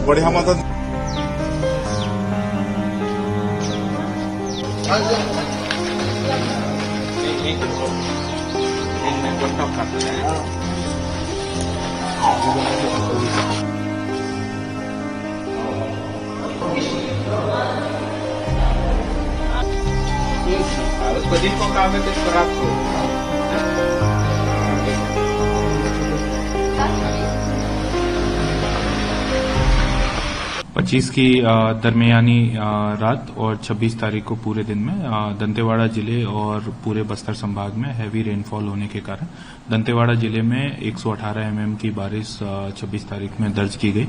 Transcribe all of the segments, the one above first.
बढ़िया मदद। Ko kami desperat po. 25 की दरमियानी रात और 26 तारीख को पूरे दिन में दंतेवाड़ा जिले और पूरे बस्तर संभाग में हैवी रेनफॉल होने के कारण दंतेवाड़ा जिले में 118 mm की बारिश 26 तारीख में दर्ज की गई,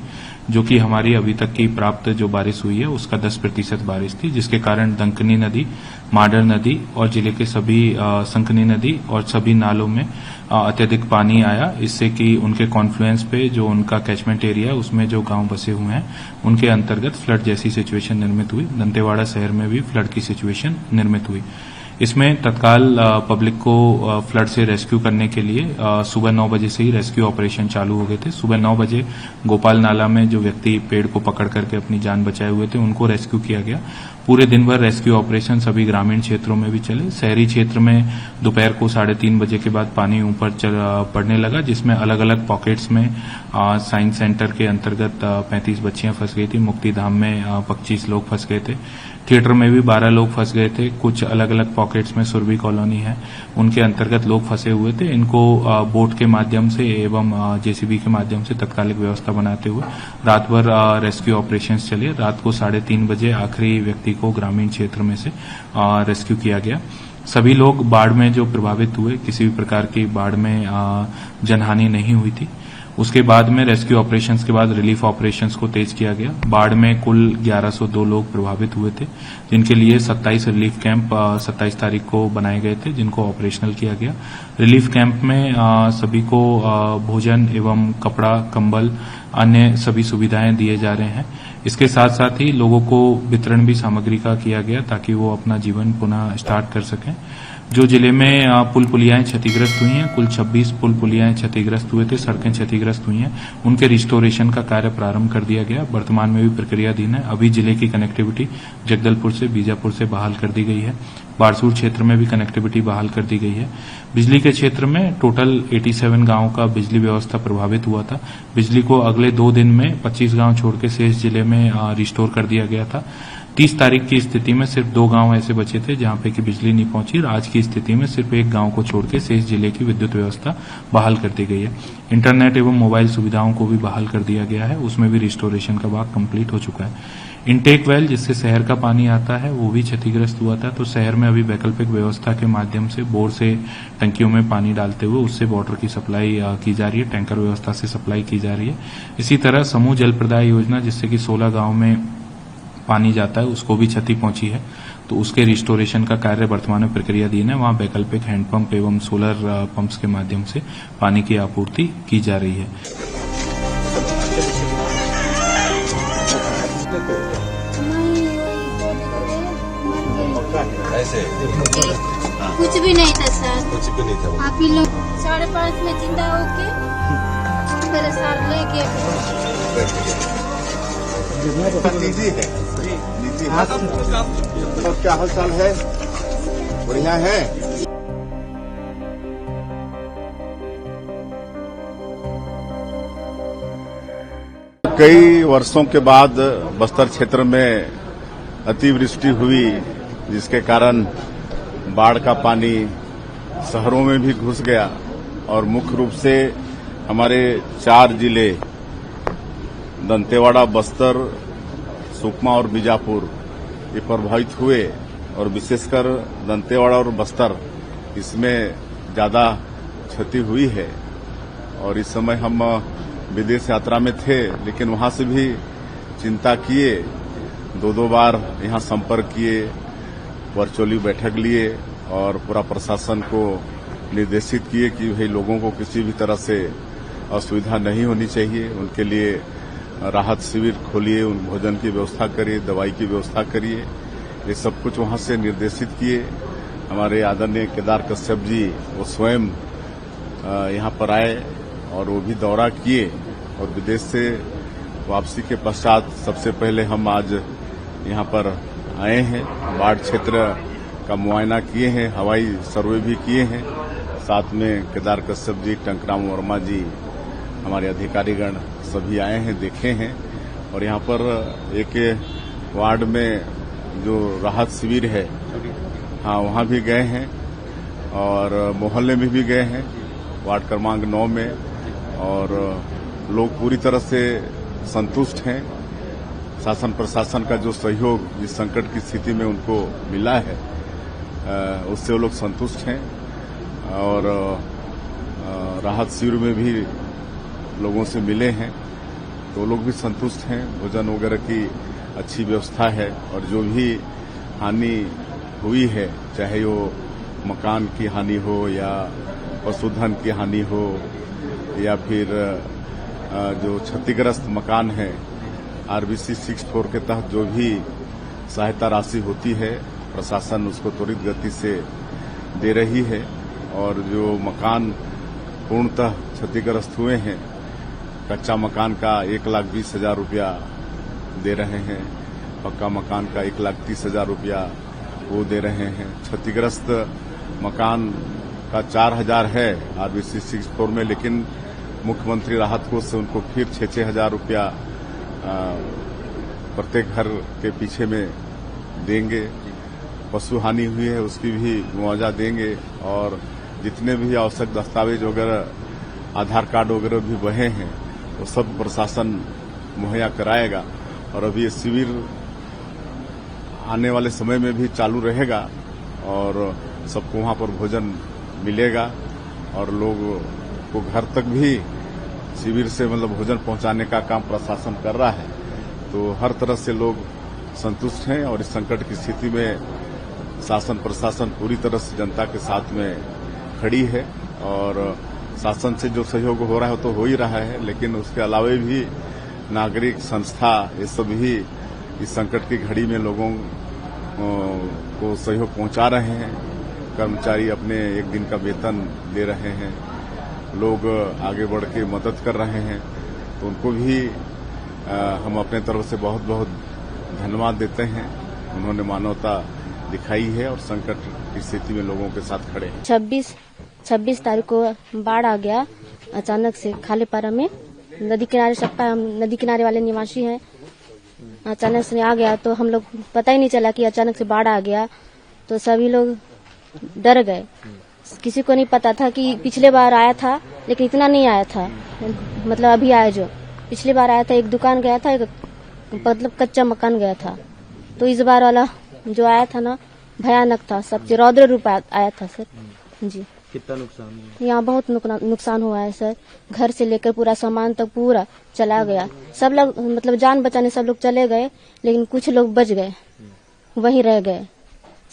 जो कि हमारी अभी तक की प्राप्त जो बारिश हुई है उसका 10% बारिश थी, जिसके कारण दंकनी नदी, माडर नदी और जिले के सभी संकनी नदी और सभी नालों में अत्यधिक पानी आया। इससे कि उनके कॉन्फ्लुएंस पे जो उनका कैचमेंट एरिया उसमें जो गांव बसे हुए हैं उनके अंतर्गत फ्लड जैसी सिचुएशन निर्मित हुई। दंतेवाड़ा शहर में भी फ्लड की सिचुएशन निर्मित हुई। इसमें तत्काल पब्लिक को फ्लड से रेस्क्यू करने के लिए सुबह 9 बजे से ही रेस्क्यू ऑपरेशन चालू हो गए थे। सुबह 9 बजे गोपाल नाला में जो व्यक्ति पेड़ को पकड़ करके अपनी जान बचाए हुए थे उनको रेस्क्यू किया गया। पूरे दिन भर रेस्क्यू ऑपरेशन सभी ग्रामीण क्षेत्रों में भी चले। शहरी क्षेत्र में दोपहर को 3:30 बजे के बाद पानी ऊपर पड़ने लगा, जिसमें अलग अलग पॉकेट्स में साइंस सेंटर के अंतर्गत 35 बच्चियां फंस गई थी। मुक्तिधाम में 25 लोग फंस गए थे। थिएटर में भी 12 लोग फंस गए थे। कुछ अलग अलग पॉकेट्स में सुरभि कॉलोनी है, उनके अंतर्गत लोग फंसे हुए थे। इनको बोट के माध्यम से एवं जेसीबी के माध्यम से तत्कालिक व्यवस्था बनाते हुए रात भर रेस्क्यू ऑपरेशंस चले। रात को 3:30 बजे आखिरी व्यक्ति को ग्रामीण क्षेत्र में से रेस्क्यू किया गया। सभी लोग बाढ़ में जो प्रभावित हुए, किसी भी प्रकार की बाढ़ में जनहानि नहीं हुई थी। उसके बाद में रेस्क्यू ऑपरेशंस के बाद रिलीफ ऑपरेशंस को तेज किया गया। बाढ़ में कुल 1102 लोग प्रभावित हुए थे, जिनके लिए 27 रिलीफ कैंप 27 तारीख को बनाए गए थे, जिनको ऑपरेशनल किया गया। रिलीफ कैंप में सभी को भोजन एवं कपड़ा, कंबल, अन्य सभी सुविधाएं दिए जा रहे हैं। इसके साथ साथ ही लोगों को वितरण भी सामग्री का किया गया ताकि वो अपना जीवन पुनः स्टार्ट कर सकें। जो जिले में पुल पुलियाएं क्षतिग्रस्त हुई हैं, कुल 26 पुल पुलियाएं क्षतिग्रस्त हुए थे, सड़कें क्षतिग्रस्त हुई हैं, उनके रिस्टोरेशन का कार्य प्रारंभ कर दिया गया। वर्तमान में भी प्रक्रियाधीन है। अभी जिले की कनेक्टिविटी जगदलपुर से, बीजापुर से बहाल कर दी गई है। बारसूर क्षेत्र में भी कनेक्टिविटी बहाल कर दी गई है। बिजली के क्षेत्र में टोटल 87 गांवों का बिजली व्यवस्था प्रभावित हुआ था। बिजली को अगले 2 दिन में 25 गांव छोड़ के शेष जिले में रिस्टोर कर दिया गया था। 30 तारीख की स्थिति में सिर्फ 2 गांव ऐसे बचे थे जहां पे कि बिजली नहीं पहुंची। आज की स्थिति में सिर्फ 1 गांव को छोड़ के शेष जिले की विद्युत व्यवस्था बहाल कर दी गई है। इंटरनेट एवं मोबाइल सुविधाओं को भी बहाल कर दिया गया है, उसमें भी रिस्टोरेशन का भाग कंप्लीट हो चुका है। इनटेक वेल जिससे शहर का पानी आता है वो भी क्षतिग्रस्त हुआ था, तो शहर में अभी वैकल्पिक व्यवस्था के माध्यम से बोर से टंकियों में पानी डालते हुए उससे वाटर की सप्लाई की जा रही है, टैंकर व्यवस्था से सप्लाई की जा रही है। इसी तरह समूह जल प्रदाय योजना जिससे कि 16 गांव में पानी जाता है उसको भी क्षति पहुंची है, तो उसके रिस्टोरेशन का कार्य वर्तमान में प्रक्रियाधीन है। वहां वैकल्पिक हैंडपंप एवं सोलर पंप्स के माध्यम से पानी की आपूर्ति की जा रही है। ऐसे कुछ भी नहीं था सर, कुछ भी नहीं था। आप ही लोग 5:30 में जिंदा होके मेरे साथ लेके नीति है, नीति है। तो क्या हाल चाल है? बढ़िया है। कई वर्षों के बाद बस्तर क्षेत्र में अतिवृष्टि हुई, जिसके कारण बाढ़ का पानी शहरों में भी घुस गया और मुख्य रूप से हमारे 4 जिले दंतेवाड़ा, बस्तर, सुकमा और बीजापुर ये प्रभावित हुए और विशेषकर दंतेवाड़ा और बस्तर इसमें ज्यादा क्षति हुई है। और इस समय हम विदेश यात्रा में थे, लेकिन वहां से भी चिंता किए, 2 बार यहां संपर्क किए, वर्चुअली बैठक लिए और पूरा प्रशासन को निर्देशित किए कि भाई लोगों को किसी भी तरह से असुविधा नहीं होनी चाहिए। उनके लिए राहत शिविर खोलिए, उन भोजन की व्यवस्था करिए, दवाई की व्यवस्था करिए। ये सब कुछ वहां से निर्देशित किए। हमारे आदरणीय केदार कश्यप जी वो स्वयं यहाँ पर आए और वो भी दौरा किए और विदेश से वापसी के पश्चात सबसे पहले हम आज यहाँ पर आए हैं। बाढ़ क्षेत्र का मुआयना किए हैं, हवाई सर्वे भी किए हैं। साथ में केदार कश्यप जी, टंकराम वर्मा जी, हमारे अधिकारीगण सभी आए हैं, देखे हैं। और यहाँ पर एक वार्ड में जो राहत शिविर है, हाँ, वहाँ भी गए हैं और मोहल्ले में भी गए हैं, वार्ड क्रमांक 9 में। और लोग पूरी तरह से संतुष्ट हैं। शासन प्रशासन का जो सहयोग इस संकट की स्थिति में उनको मिला है, उससे वो लोग संतुष्ट हैं। और राहत शिविर में भी लोगों से मिले हैं तो लोग भी संतुष्ट हैं। भोजन वगैरह की अच्छी व्यवस्था है और जो भी हानि हुई है, चाहे वो मकान की हानि हो या पशुधन की हानि हो या फिर जो क्षतिग्रस्त मकान है, आरबीसी 64 के तहत जो भी सहायता राशि होती है, प्रशासन उसको त्वरित गति से दे रही है। और जो मकान पूर्णतः क्षतिग्रस्त हुए हैं, कच्चा मकान का 1,20,000 रुपया दे रहे हैं, पक्का मकान का 1,30,000 रुपया वो दे रहे हैं। क्षतिग्रस्त मकान का 4,000 है आरबीसी 64 में, लेकिन मुख्यमंत्री राहत कोष से उनको फिर 6-6 हजार रुपया प्रत्येक घर के पीछे में देंगे। पशु हानि हुई है उसकी भी मुआवजा देंगे। और जितने भी आवश्यक दस्तावेज वगैरह, आधार कार्ड वगैरह भी बहे हैं, वो सब प्रशासन मुहैया कराएगा। और अभी ये शिविर आने वाले समय में भी चालू रहेगा और सबको वहां पर भोजन मिलेगा। और लोगों को घर तक भी शिविर से मतलब भोजन पहुंचाने का काम प्रशासन कर रहा है। तो हर तरह से लोग संतुष्ट हैं और इस संकट की स्थिति में शासन प्रशासन पूरी तरह से जनता के साथ में खड़ी है। और शासन से जो सहयोग हो रहा है वो तो हो ही रहा है, लेकिन उसके अलावा भी नागरिक संस्था ये सब भी इस संकट की घड़ी में लोगों को सहयोग पहुंचा रहे हैं। कर्मचारी अपने एक दिन का वेतन दे रहे हैं, लोग आगे बढ़ के मदद कर रहे हैं। तो उनको भी हम अपने तरफ से बहुत बहुत धन्यवाद देते हैं। उन्होंने मानवता दिखाई है और संकट की स्थिति में लोगों के साथ खड़े हैं। 26 तारीख को बाढ़ आ गया अचानक से खालेपारा में। नदी किनारे, सबका हम नदी किनारे वाले निवासी हैं। अचानक से आ गया तो हम लोग पता ही नहीं चला कि अचानक से बाढ़ आ गया, तो सभी लोग डर गए। किसी को नहीं पता था कि पिछले बार आया था, लेकिन इतना नहीं आया था, मतलब अभी आया। जो पिछली बार आया था, एक दुकान गया था, एक मतलब कच्चा मकान गया था। तो इस बार वाला जो आया था ना, भयानक था, सबसे रौद्र रूप आया था सर जी। कितना नुकसान हुआ? यहाँ बहुत नुकसान हुआ है सर। घर से लेकर पूरा सामान तक पूरा चला गया। सब लोग मतलब जान बचाने सब लोग चले गए, लेकिन कुछ लोग बच गए, वहीं रह गए।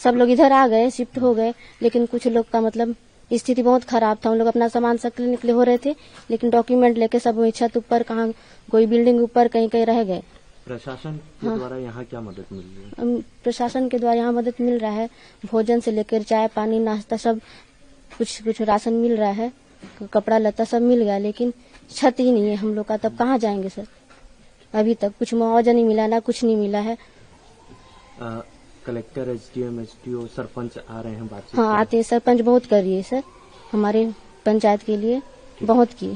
सब लोग इधर आ गए, शिफ्ट हो गए, लेकिन कुछ लोग का मतलब स्थिति बहुत खराब था। उन लोग अपना सामान सकले निकले हो रहे थे, लेकिन डॉक्यूमेंट लेके सब छत ऊपर, कहाँ कोई बिल्डिंग ऊपर, कहीं कहीं रह गए। प्रशासन के द्वारा यहाँ क्या मदद मिल रही है? प्रशासन के द्वारा यहाँ मदद मिल रहा है, भोजन से लेकर चाय पानी नाश्ता सब कुछ राशन मिल रहा है, कपड़ा लत्ता सब मिल गया, लेकिन छत ही नहीं है हम लोग का। तब कहाँ जाएंगे सर? अभी तक कुछ मुआवजा नहीं मिला, ना कुछ नहीं मिला है। कलेक्टर, एसडीएम, एसडीओ, सरपंच आ रहे हैं बातचीत? हाँ, आते हैं। सरपंच बहुत कर रही है सर, हमारे पंचायत के लिए बहुत की।